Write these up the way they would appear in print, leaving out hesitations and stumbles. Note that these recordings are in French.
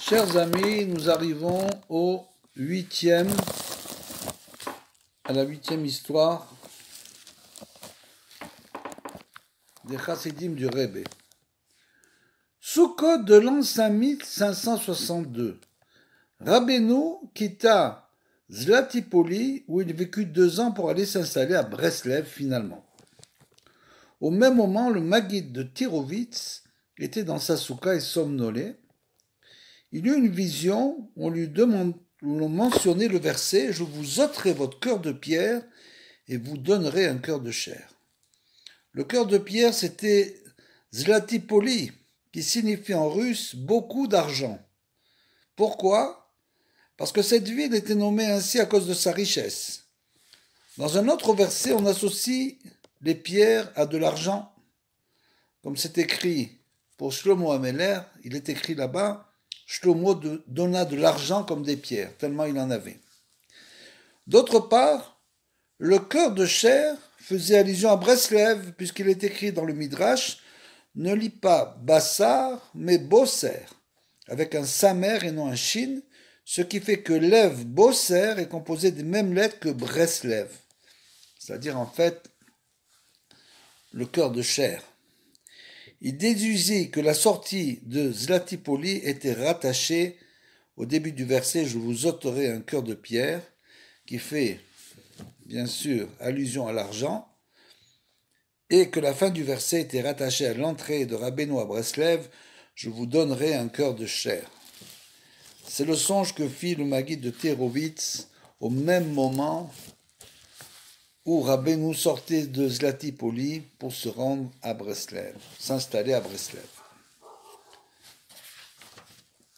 Chers amis, nous arrivons à la huitième histoire des Chassidim du Rebbe. Sukkot de l'an 5562. Rabbeinu quitta Zlatipoli où il vécut 2 ans pour aller s'installer à Breslev finalement. Au même moment, le Maguide de Tirovitz était dans sa soukha et somnolait. Il eut une vision, on lui mentionnait le verset « Je vous ôterai votre cœur de pierre et vous donnerai un cœur de chair ». Le cœur de pierre, c'était Zlatipoli, qui signifie en russe « beaucoup d'argent ». Pourquoi ? Parce que cette ville était nommée ainsi à cause de sa richesse. Dans un autre verset, on associe les pierres à de l'argent. Comme c'est écrit pour Shlomo Ameler, il est écrit là-bas « Shlomo donna de l'argent comme des pierres », tellement il en avait. D'autre part, le cœur de chair faisait allusion à Breslev, puisqu'il est écrit dans le Midrash « Ne lis pas Bassar, mais Bosser », avec un Samer et non un Shin, ce qui fait que Lev Bosser est composé des mêmes lettres que Breslev, c'est-à-dire en fait le cœur de chair. Il déduisit que la sortie de Zlatipoli était rattachée au début du verset « Je vous ôterai un cœur de pierre » qui fait bien sûr allusion à l'argent et que la fin du verset était rattachée à l'entrée de Rabbeinu à Breslev « Je vous donnerai un cœur de chair ». C'est le songe que fit le Maguide de Tirovitz au même moment où Rabbeinu sortait de Zlatipoli pour se rendre à Breslev, s'installer à Breslev.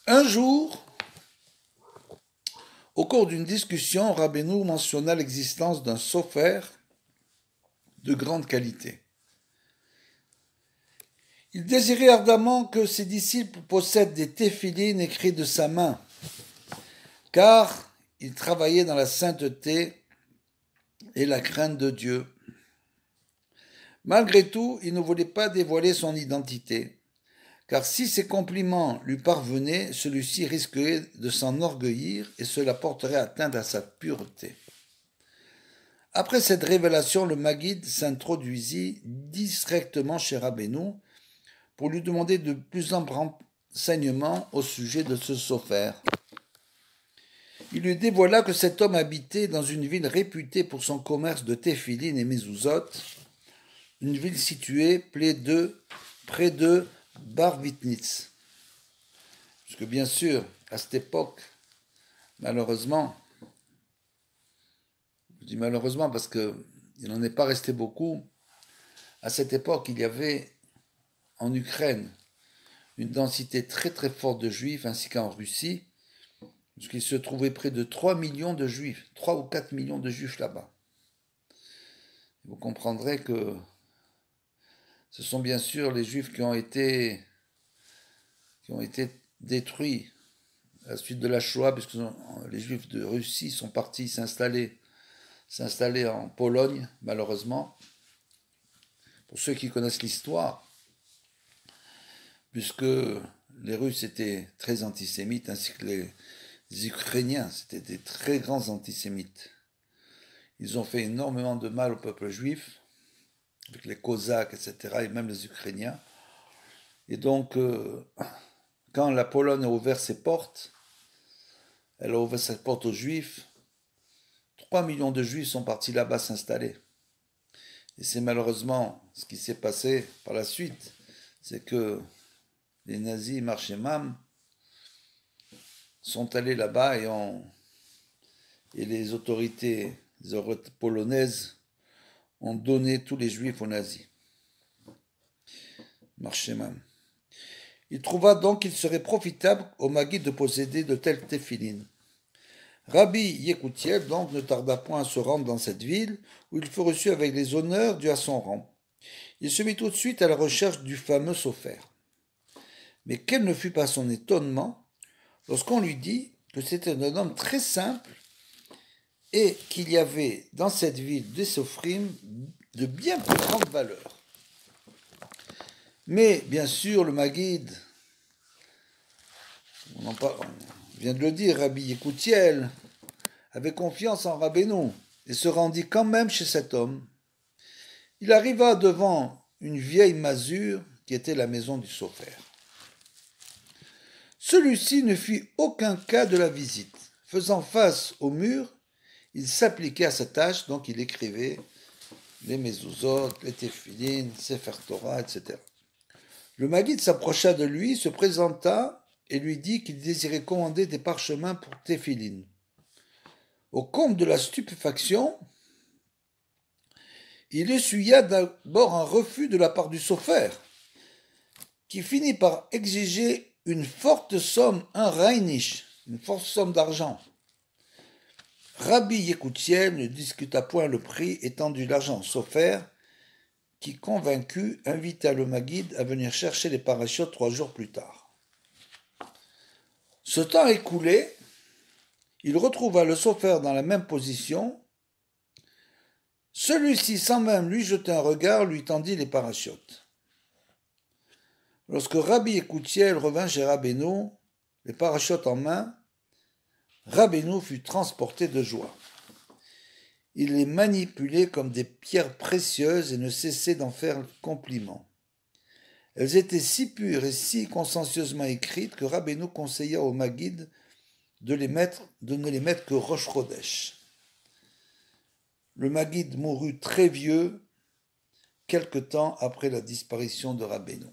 Un jour, au cours d'une discussion, Rabbeinu mentionna l'existence d'un sofer de grande qualité. Il désirait ardemment que ses disciples possèdent des téphilines écrits de sa main, car il travaillait dans la sainteté et la crainte de Dieu. Malgré tout, il ne voulait pas dévoiler son identité, car si ses compliments lui parvenaient, celui-ci risquerait de s'enorgueillir et cela porterait atteinte à sa pureté. Après cette révélation, le Maguide s'introduisit directement chez Rabbeinu pour lui demander de plus amples renseignements au sujet de ce sofer. Il lui dévoila que cet homme habitait dans une ville réputée pour son commerce de téphilines et mezuzot, une ville située près de Barvitnitz. Puisque bien sûr, à cette époque, malheureusement, je dis malheureusement parce qu'il n'en est pas resté beaucoup, à cette époque, il y avait en Ukraine une densité très très forte de juifs, ainsi qu'en Russie, puisqu'il se trouvait près de 3 millions de juifs, 3 ou 4 millions de juifs là-bas. Vous comprendrez que ce sont bien sûr les juifs qui ont été détruits à la suite de la Shoah, puisque les juifs de Russie sont partis s'installer en Pologne, malheureusement. Pour ceux qui connaissent l'histoire, puisque les Russes étaient très antisémites, ainsi que les Ukrainiens, c'était des très grands antisémites. Ils ont fait énormément de mal au peuple juif, avec les Cosaques, etc., et même les Ukrainiens. Et donc, quand la Pologne a ouvert ses portes, elle a ouvert ses portes aux Juifs, 3 millions de Juifs sont partis là-bas s'installer. Et c'est malheureusement ce qui s'est passé par la suite, c'est que les nazis, Marchemam, sont allés là-bas et les autorités polonaises ont donné tous les juifs aux nazis. Marchemam. Il trouva donc qu'il serait profitable au Maguide de posséder de telles téphilines. Rabbi Yekutiel donc ne tarda point à se rendre dans cette ville où il fut reçu avec les honneurs dus à son rang. Il se mit tout de suite à la recherche du fameux sofer. Mais quel ne fut pas son étonnement lorsqu'on lui dit que c'était un homme très simple et qu'il y avait dans cette ville des sophrim de bien plus grande valeur. Mais bien sûr, le Maguide, On vient de le dire, Rabbi Yekutiel avait confiance en Rabbeinu et se rendit quand même chez cet homme. Il arriva devant une vieille masure qui était la maison du Sofer. Celui-ci ne fit aucun cas de la visite. Faisant face au mur, il s'appliquait à sa tâche, donc il écrivait les mezuzot, les téphilines, Sefer Torah, etc. Le Maguide s'approcha de lui, se présenta et lui dit qu'il désirait commander des parchemins pour téphilines. Au comble de la stupéfaction, il essuya d'abord un refus de la part du Sofer, qui finit par exiger une forte somme, un reinish, une forte somme d'argent. Rabbi Yekutiel ne discuta point le prix et tendit l'argent au Sofer, qui, convaincu, invita le Maguide à venir chercher les parachutes 3 jours plus tard. Ce temps écoulé, il retrouva le Sofer dans la même position. Celui-ci, sans même lui jeter un regard, lui tendit les parachutes. Lorsque Rabbi Yekutiel revint chez Rabbeinu, les parachutes en main, Rabbeinu fut transporté de joie. Il les manipulait comme des pierres précieuses et ne cessait d'en faire compliment. Elles étaient si pures et si consciencieusement écrites que Rabbeinu conseilla au Maguide de ne les mettre que Rosh Chodesh. Le Maguide mourut très vieux, quelque temps après la disparition de Rabbeinu.